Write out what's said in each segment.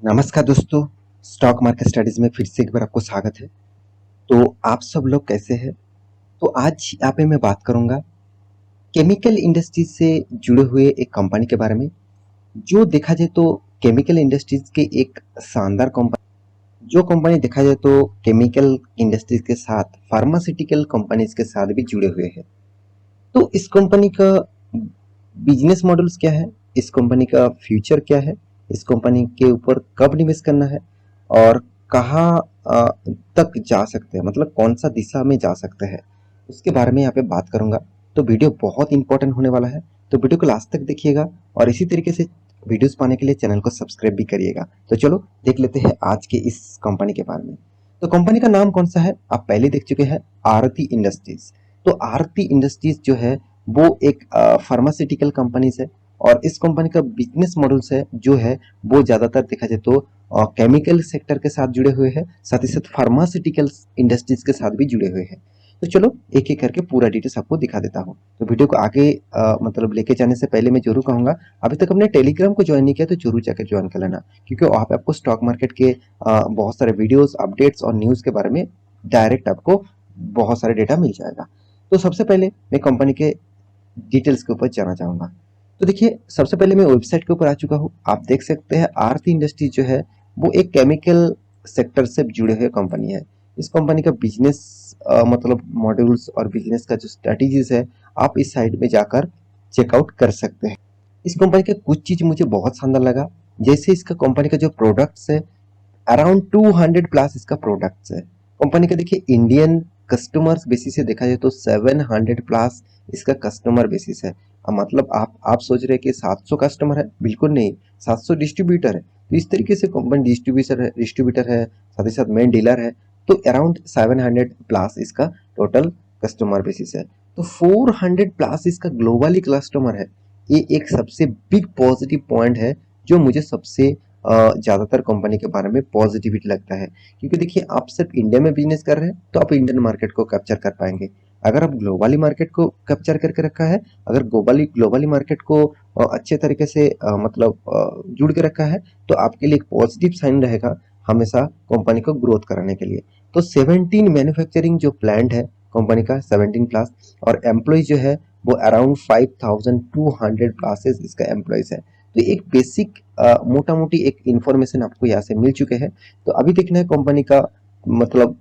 नमस्कार दोस्तों। Stock market studies में फिर से एक बार आपको स्वागत है। तो आप सब लोग कैसे हैं? तो आज यहाँ पे मैं बात करूंगा केमिकल इंडस्ट्रीज से जुड़े हुए एक कंपनी के बारे में। जो देखा जाए तो केमिकल इंडस्ट्रीज के एक शानदार कंपनी, जो कंपनी देखा जाए तो केमिकल इंडस्ट्रीज के साथ फार्मास्यूटिकल कंपनीज के साथ भी जुड़े हुए हैं। तो इस कंपनी का बिजनेस मॉडल्स क्या है, इस कंपनी का फ्यूचर क्या है, इस कंपनी के ऊपर कब निवेश करना है और कहाँ तक जा सकते हैं, मतलब कौन सा दिशा में जा सकते हैं, उसके बारे में यहाँ पे बात करूंगा। तो वीडियो बहुत इंपॉर्टेंट होने वाला है, तो वीडियो को लास्ट तक देखिएगा और इसी तरीके से वीडियोस पाने के लिए चैनल को सब्सक्राइब भी करिएगा। तो चलो देख लेते हैं आज के इस कंपनी के बारे में। तो कंपनी का नाम कौन सा है, आप पहले देख चुके हैं, आरती इंडस्ट्रीज। तो आरती इंडस्ट्रीज जो है वो एक फार्मास्यूटिकल कंपनीज है और इस कंपनी का बिजनेस मॉडल्स है जो है वो ज़्यादातर देखा जाए तो केमिकल सेक्टर के साथ जुड़े हुए हैं, साथ ही साथ फार्मास्यूटिकल इंडस्ट्रीज के साथ भी जुड़े हुए हैं। तो चलो एक एक करके पूरा डिटेल्स आपको दिखा देता हूँ। तो वीडियो को आगे मतलब लेके जाने से पहले मैं जरूर कहूँगा, अभी तक अपने टेलीग्राम को ज्वाइन नहीं किया तो जरूर जाकर ज्वाइन कर लेना, क्योंकि वहाँ पे आपको स्टॉक मार्केट के बहुत सारे वीडियोस, अपडेट्स और न्यूज़ के बारे में डायरेक्ट आपको बहुत सारे डेटा मिल जाएगा। तो सबसे पहले मैं कंपनी के डिटेल्स के ऊपर जाना चाहूंगा। तो देखिए, सबसे पहले मैं वेबसाइट के ऊपर आ चुका हूँ। आप देख सकते हैं आरती इंडस्ट्रीज जो है वो एक केमिकल सेक्टर से जुड़े हुए कंपनी है। इस कंपनी का बिजनेस मतलब मॉड्यूल्स और बिजनेस का जो स्ट्रेटेजीज है, आप इस साइट में जाकर चेकआउट कर सकते हैं। इस कंपनी के कुछ चीज मुझे बहुत शानदार लगा, जैसे इसका कंपनी का जो प्रोडक्ट्स है, अराउंड 200 प्लस इसका प्रोडक्ट्स है। कंपनी का देखिए इंडियन कस्टमर्स बेसिस से देखा जाए तो 700 प्लस इसका कस्टमर बेसिस है। मतलब आप सोच रहे हैं कि 700 कस्टमर है, बिल्कुल नहीं, 700 डिस्ट्रीब्यूटर है। तो इस तरीके से कंपनी डिस्ट्रीब्यूटर है, साथ ही साथ मेन डीलर है। तो अराउंड 700 प्लस इसका टोटल कस्टमर बेसिस है। तो 400 प्लस इसका ग्लोबली कस्टमर है। ये एक सबसे बिग पॉजिटिव पॉइंट है जो मुझे सबसे ज़्यादातर कंपनी के बारे में पॉजिटिविटी लगता है, क्योंकि देखिए आप सिर्फ इंडिया में बिजनेस कर रहे हैं तो आप इंडियन मार्केट को कैप्चर कर पाएंगे। अगर आप ग्लोबली मार्केट को कैप्चर करके रखा है, अगर ग्लोबली ग्लोबली मार्केट को अच्छे तरीके से जुड़ के रखा है, तो आपके लिए एक पॉजिटिव साइन रहेगा हमेशा कंपनी को ग्रोथ कराने के लिए। तो 17 मैन्युफैक्चरिंग जो प्लांट है कंपनी का, 17 प्लस, और एम्प्लॉय जो है वो अराउंड 5200 प्लसेस इसका एम्प्लॉयज है। तो एक बेसिक मोटा मोटी एक इंफॉर्मेशन आपको यहाँ से मिल चुके हैं। तो अभी देखना है कंपनी का मतलब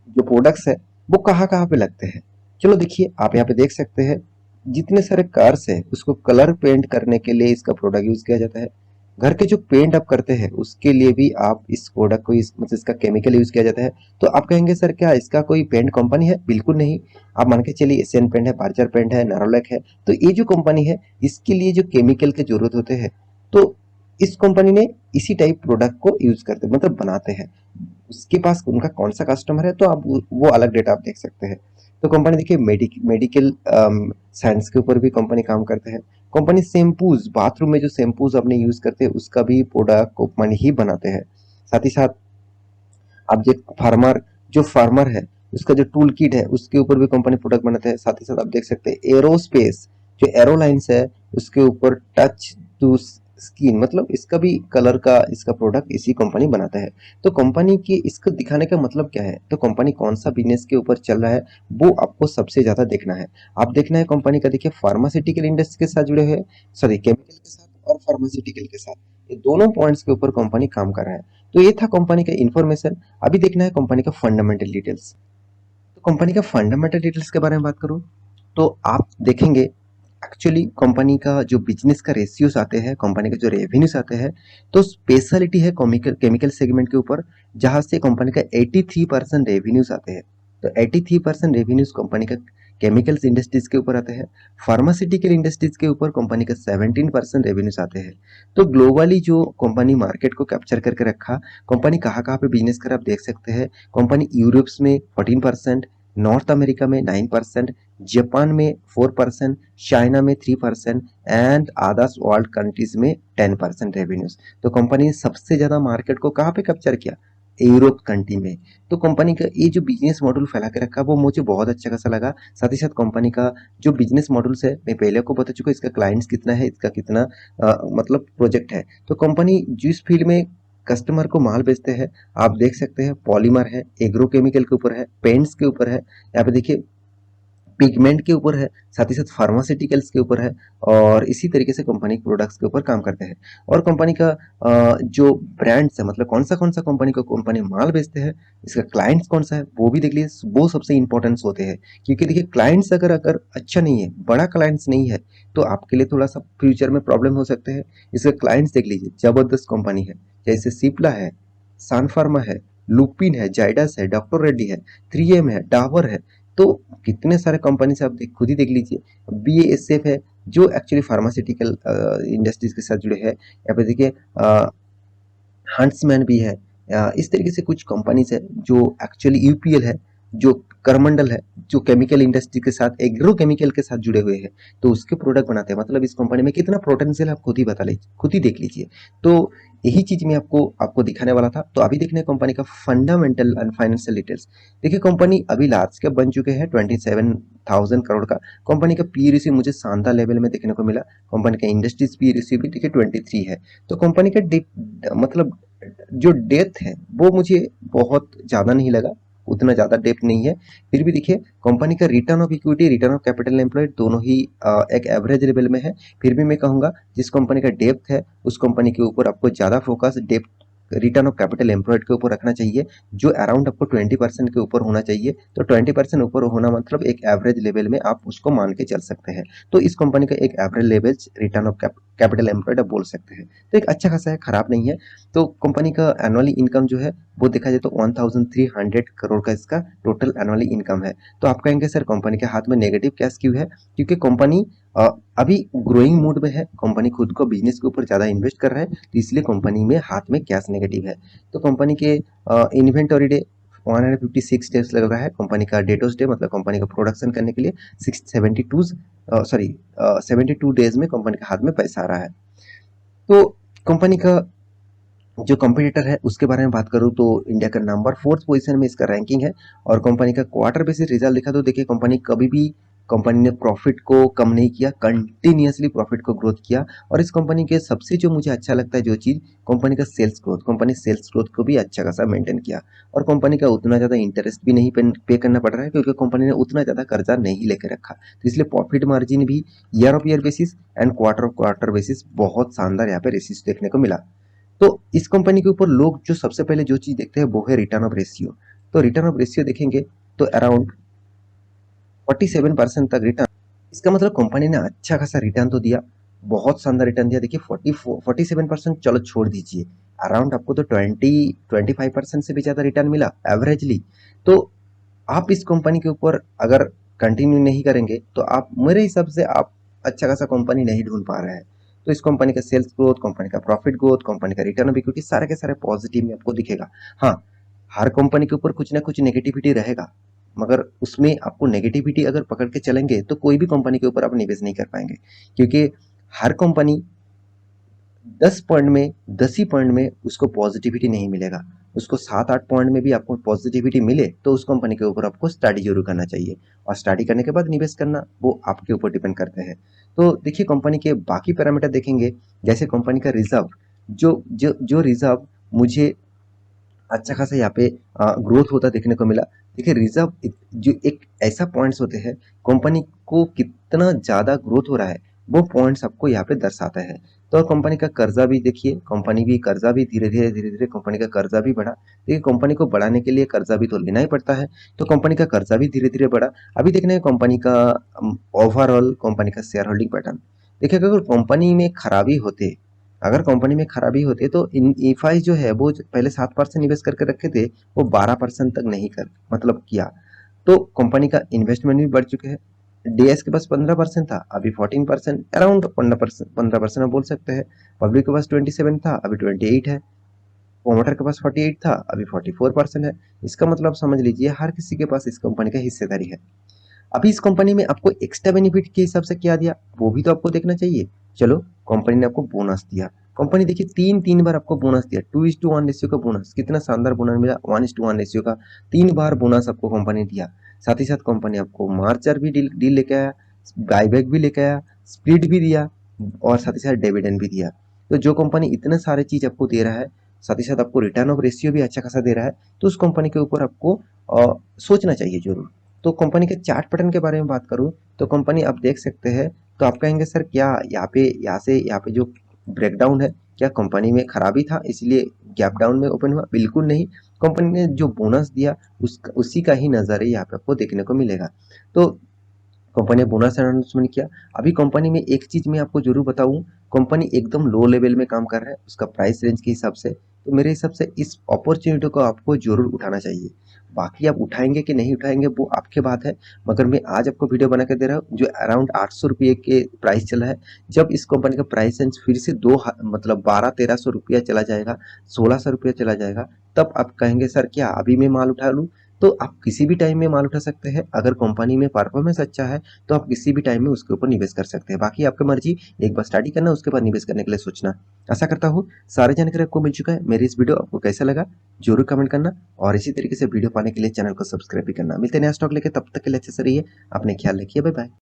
जो प्रोडक्ट्स है वो कहाँ कहाँ पे लगते हैं। चलो देखिए, आप यहाँ पे देख सकते हैं जितने सारे कार्स है उसको कलर पेंट करने के लिए इसका प्रोडक्ट यूज किया जाता है। घर के जो पेंट आप करते हैं उसके लिए भी आप इस प्रोडक्ट को मतलब इसका केमिकल यूज किया जाता है। तो आप कहेंगे सर क्या इसका कोई पेंट कंपनी है? बिल्कुल नहीं। आप मान के चलिए एशियन पेंट है, बार्जर पेंट है, नारोलैक है। तो ये जो कंपनी है इसके लिए जो केमिकल की जरूरत होते हैं, तो इस कंपनी ने इसी टाइप प्रोडक्ट को यूज करते मतलब बनाते हैं। उसके पास उनका कौन सा कस्टमर है तो आप वो अलग डेटा आप देख सकते हैं। तो कंपनी देखिए मेडिकल साइंस के ऊपर भी कंपनी काम करते हैं। कंपनी शैम्पूज, बाथरूम में जो शैम्पूज अपने यूज करते हैं उसका भी प्रोडक्ट कंपनी ही बनाते हैं। साथ ही साथ आप जो फार्मर है उसका जो टूल किट है उसके ऊपर भी कंपनी प्रोडक्ट बनाते हैं। साथ ही साथ आप देख सकते हैं एरोस्पेस, जो एरोलाइंस है उसके ऊपर टच टू स्किन, मतलब इसका भी कलर का इसका प्रोडक्ट इसी कंपनी बनाता है। तो कंपनी की इसको दिखाने का मतलब क्या है, तो कंपनी कौन सा बिजनेस के ऊपर चल रहा है वो आपको सबसे ज्यादा देखना है। आप देखना है कंपनी का, देखिए फार्मास्यूटिकल इंडस्ट्री के साथ जुड़े हुए, सॉरी केमिकल के साथ और फार्मास्यूटिकल के साथ, ये दोनों पॉइंट्स के ऊपर कंपनी काम कर रहा है। तो ये था कंपनी का इन्फॉर्मेशन। अभी देखना है कंपनी का फंडामेंटल डिटेल्स। तो कंपनी का फंडामेंटल डिटेल्स के बारे में बात करूं तो आप देखेंगे एक्चुअली कंपनी का जो बिजनेस का रेशियोस आते हैं, कंपनी के जो रेवेन्यूज आते हैं, तो स्पेशलिटी है केमिकल केमिकल सेगमेंट के ऊपर, जहां से कंपनी का 83% रेवेन्यूज आते हैं। तो 83% रेवेन्यूज कंपनी का केमिकल्स इंडस्ट्रीज के ऊपर आते हैं। फार्मास्यूटिकल इंडस्ट्रीज के ऊपर कंपनी का 17% रेवेन्यूज आते हैं। तो ग्लोबली जो कंपनी मार्केट को कैप्चर करके रखा, कंपनी कहाँ कहाँ पे बिजनेस कर आप देख सकते हैं। कंपनी यूरोप्स में 14%, नॉर्थ अमेरिका में 9%, जापान में 4%, चाइना में 3% एंड अदर्स वर्ल्ड कंट्रीज में 10% रेवेन्यूज। तो कंपनी ने सबसे ज्यादा मार्केट को कहाँ पे कैप्चर किया? यूरोप कंट्री में। तो कंपनी का ये जो बिजनेस मॉडल फैला के रखा वो मुझे बहुत अच्छा खासा लगा। साथ ही साथ कंपनी का जो बिजनेस मॉडल्स है मैं पहले को बता चुका, इसका क्लाइंट्स कितना है, इसका कितना मतलब प्रोजेक्ट है। तो कंपनी जिस फील्ड में कस्टमर को माल बेचते हैं, आप देख सकते हैं पॉलीमर है, एग्रोकेमिकल के ऊपर है, पेंट्स के ऊपर है, यहाँ पे देखिए पिगमेंट के ऊपर है, साथ ही साथ फार्मास्यूटिकल्स के ऊपर है, और इसी तरीके से कंपनी प्रोडक्ट्स के ऊपर काम करते हैं। और कंपनी का जो ब्रांड्स है, मतलब कौन सा कंपनी को कंपनी माल बेचते हैं, इसका क्लाइंट्स कौन सा है वो भी देख लीजिए, वो सबसे इंपॉर्टेंस होते हैं। क्योंकि देखिए क्लाइंट्स अगर अगर अच्छा नहीं है, बड़ा क्लाइंट्स नहीं है, तो आपके लिए थोड़ा सा फ्यूचर में प्रॉब्लम हो सकते हैं। इसके क्लाइंट्स देख लीजिए, जबरदस्त कंपनी है, जैसे सिप्ला है, सान फार्मा है, लुपिन है, जाइडस है, डॉक्टर रेड्डी है, 3M है, डाबर है। तो कितने सारे कंपनी से आप खुद ही देख लीजिए। BASF है, जो एक्चुअली फार्मास्यूटिकल इंडस्ट्रीज के साथ जुड़े हैं। यहाँ पे देखिए हंट्समैन भी है। इस तरीके से कुछ कंपनीज है जो एक्चुअली UPL है, जो करमंडल है, जो केमिकल इंडस्ट्री के साथ एग्रो केमिकल के साथ जुड़े हुए हैं, तो उसके प्रोडक्ट बनाते हैं। मतलब इस कंपनी में कितना पोटेंशियल आप खुद ही बता लीजिए, खुद ही देख लीजिए। तो यही चीज मैं आपको आपको दिखाने वाला था। तो अभी देखने कंपनी का फंडामेंटल एंड फाइनेंशियल डिटेल्स। देखिए कंपनी अभी लार्ज कैप बन चुके हैं, 27,000 करोड़ का। कंपनी का पी रेशियो मुझे शानदार लेवल में देखने को मिला। कंपनी का इंडस्ट्रीज पी रेशियो भी देखिए 23 है। तो कंपनी का मतलब जो डेप्थ है वो मुझे बहुत ज़्यादा नहीं लगा, उतना ज़्यादा डेप्थ नहीं है। फिर भी देखिए कंपनी का return of equity, return of capital employed दोनों ही एक एवरेज लेवल में है। फिर भी मैं कहूँगा जिस कंपनी का डेप्थ है उस कंपनी के ऊपर आपको ज़्यादा focus depth return of capital employed के ऊपर रखना चाहिए, जो अराउंड आपको 20% के ऊपर होना चाहिए। तो 20% ऊपर होना मतलब एक एवरेज लेवल में आप उसको मान के चल सकते हैं। तो इस कंपनी का एक average level return of capital employed आप बोल सकते हैं। तो एक अच्छा खासा है, खराब नहीं है। तो कंपनी का एनुअली इनकम जो है वो देखा जाए तो 1300 करोड़ का इसका टोटल एनुअली इनकम है। तो आप कहेंगे सर कंपनी के हाथ में नेगेटिव कैश क्यों है? क्योंकि कंपनी अभी ग्रोइंग मोड में है, कंपनी खुद को बिजनेस के ऊपर ज़्यादा इन्वेस्ट कर रहा है, तो इसलिए कंपनी में हाथ में कैश नेगेटिव है। तो कंपनी के इन्वेंटरी डे 156 डेज लग रहा है। कंपनी का डेटोस डे मतलब कंपनी का प्रोडक्शन करने के लिए 72 डेज में कंपनी के हाथ में पैसा आ रहा है। तो कंपनी का जो कंपटीटर है उसके बारे में बात करूं तो इंडिया का नंबर 4th पोजीशन में इसका रैंकिंग है। और कंपनी का क्वार्टर बेसिस रिजल्ट देखा तो देखिए कंपनी कभी भी कंपनी ने प्रॉफिट को कम नहीं किया, कंटिन्यूअसली प्रॉफिट को ग्रोथ किया। और इस कंपनी के सबसे जो मुझे अच्छा लगता है जो चीज़, कंपनी का sales growth, company sales growth को भी अच्छा खासा मेंटेन किया। और कंपनी का उतना ज़्यादा इंटरेस्ट भी नहीं पे करना पड़ रहा है, क्योंकि कंपनी ने उतना ज़्यादा कर्जा नहीं लेकर रखा। तो इसलिए प्रॉफिट मार्जिन भी year of year basis and quarter of quarter basis बहुत शानदार यहाँ पे रेसिस देखने को मिला। तो इस कंपनी के ऊपर लोग जो सबसे पहले जो चीज देखते हैं वो है रिटर्न ऑफ रेशियो। तो रिटर्न ऑफ रेशियो देखेंगे तो अराउंड 47% तक रिटर्न। इसका मतलब कंपनी ने अच्छा खासा रिटर्न तो दिया, बहुत शानदार रिटर्न दिया। देखिए 47% चलो छोड़ दीजिए, अराउंड आपको तो 25% से भी ज्यादा रिटर्न मिला एवरेजली। तो आप इस कंपनी के ऊपर अगर कंटिन्यू नहीं करेंगे तो आप मेरे हिसाब से आप अच्छा खासा कंपनी नहीं ढूंढ पा रहे हैं। तो इस कंपनी का सेल्स ग्रोथ, कंपनी का प्रॉफिट ग्रोथ, कंपनी का रिटर्न ऑफ इक्विटी सारे के सारे पॉजिटिव में आपको दिखेगा। हाँ, हर कंपनी के ऊपर कुछ ना कुछ नेगेटिविटी रहेगा, मगर उसमें आपको नेगेटिविटी अगर पकड़ के चलेंगे तो कोई भी कंपनी के ऊपर आप निवेश नहीं कर पाएंगे। क्योंकि हर कंपनी 10 पॉइंट में 10 ही पॉइंट में उसको पॉजिटिविटी नहीं मिलेगा, उसको 7-8 पॉइंट में भी आपको पॉजिटिविटी मिले तो उस कंपनी के ऊपर आपको स्टडी जरूर करना चाहिए। और स्टडी करने के बाद निवेश करना वो आपके ऊपर डिपेंड करते हैं। तो देखिए कंपनी के बाकी पैरामीटर देखेंगे, जैसे कंपनी का रिजर्व, जो जो जो रिजर्व मुझे अच्छा खासा यहाँ पे ग्रोथ होता देखने को मिला। देखिए रिजर्व जो एक ऐसा पॉइंट्स होते हैं, कंपनी को कितना ज़्यादा ग्रोथ हो रहा है वो पॉइंट्स आपको यहाँ पे दर्शाता है। तो कंपनी का कर्जा भी देखिए, कंपनी भी कर्जा भी धीरे धीरे कंपनी का कर्जा भी बढ़ा। देखिए कंपनी को बढ़ाने के लिए कर्जा भी तो लेना ही पड़ता है, तो कंपनी का कर्जा भी धीरे धीरे बढ़ा। अभी देखना है कंपनी का ओवरऑल कंपनी का शेयर होल्डिंग पैटर्न। देखिए अगर कंपनी में खराबी होती तो इन ईफाई जो है वो पहले 7% निवेश करके रखे थे, वो 12% तक नहीं कर मतलब किया। तो कंपनी का इन्वेस्टमेंट भी बढ़ चुके हैं। डीएस के पास 15% था, अभी 14%, अराउंड 15% आप बोल सकते हैं। पब्लिक के पास 27 था, अभी 28 है। प्रोमोटर के पास 48 था, अभी 44% है। इसका मतलब समझ लीजिए हर किसी के पास इस कंपनी का हिस्सेदारी है। अभी इस कंपनी में आपको एक्स्ट्रा बेनिफिट के हिसाब से क्या दिया वो भी तो आपको देखना चाहिए। चलो, कंपनी ने आपको बोनस दिया। कंपनी देखिए तीन तीन बार आपको बोनस दिया, 2:1 रेशियो का बोनस, कितना शानदार बोनस मिला, 1:1 रेशियो का 3 बार बोनस आपको कंपनी दिया। साथ ही साथ कंपनी आपको मार्चर भी डील लेके आया, बाईबैक भी लेके आया, स्प्लिट भी दिया, और साथ ही साथ डिविडेंड भी दिया। तो जो कंपनी इतने सारे चीज आपको दे रहा है, साथ ही साथ आपको रिटर्न ऑफ रेशियो भी अच्छा खासा दे रहा है, तो उस कंपनी के ऊपर आपको सोचना चाहिए जरूर। तो कंपनी के चार्ट पैटर्न के बारे में बात करूं तो कंपनी आप देख सकते हैं, तो आप कहेंगे सर क्या यहाँ पे जो ब्रेकडाउन है, क्या कंपनी में खराबी था इसलिए गैप डाउन में ओपन हुआ? बिल्कुल नहीं। कंपनी ने जो बोनस दिया उसी का ही नज़र यहाँ पे आपको देखने को मिलेगा। तो कंपनी ने बोनस अनाउंसमेंट किया। अभी कंपनी में एक चीज मैं आपको जरूर बताऊं, कंपनी एकदम लो लेवल में काम कर रहा है उसका प्राइस रेंज के हिसाब से, तो मेरे हिसाब से इस अपॉर्चुनिटी को आपको जरूर उठाना चाहिए। बाकी आप उठाएंगे कि नहीं उठाएंगे वो आपके बात है, मगर मैं आज आपको वीडियो बना के दे रहा हूँ जो अराउंड 800 रुपये के प्राइस चला है। जब इस कंपनी का प्राइस रेंज फिर से मतलब 1200-1300 रुपया चला जाएगा, 1600 रुपया चला जाएगा, तब आप कहेंगे सर क्या अभी मैं माल उठा लूँ? तो आप किसी भी टाइम में माल उठा सकते हैं। अगर कंपनी में परफॉर्मेंस अच्छा है तो आप किसी भी टाइम में उसके ऊपर निवेश कर सकते हैं। बाकी आपकी मर्जी, एक बार स्टडी करना उसके बाद निवेश करने के लिए सोचना। आशा करता हूँ सारी जानकारी आपको मिल चुका है। मेरी इस वीडियो आपको कैसा लगा जरूर कमेंट करना, और इसी तरीके से वीडियो पाने के लिए चैनल को सब्सक्राइब भी करना। मिलते हैं नया स्टॉक लेके, तब तक के लिए अच्छे से रहिए, अपने ख्याल रखिए, बाय बाय।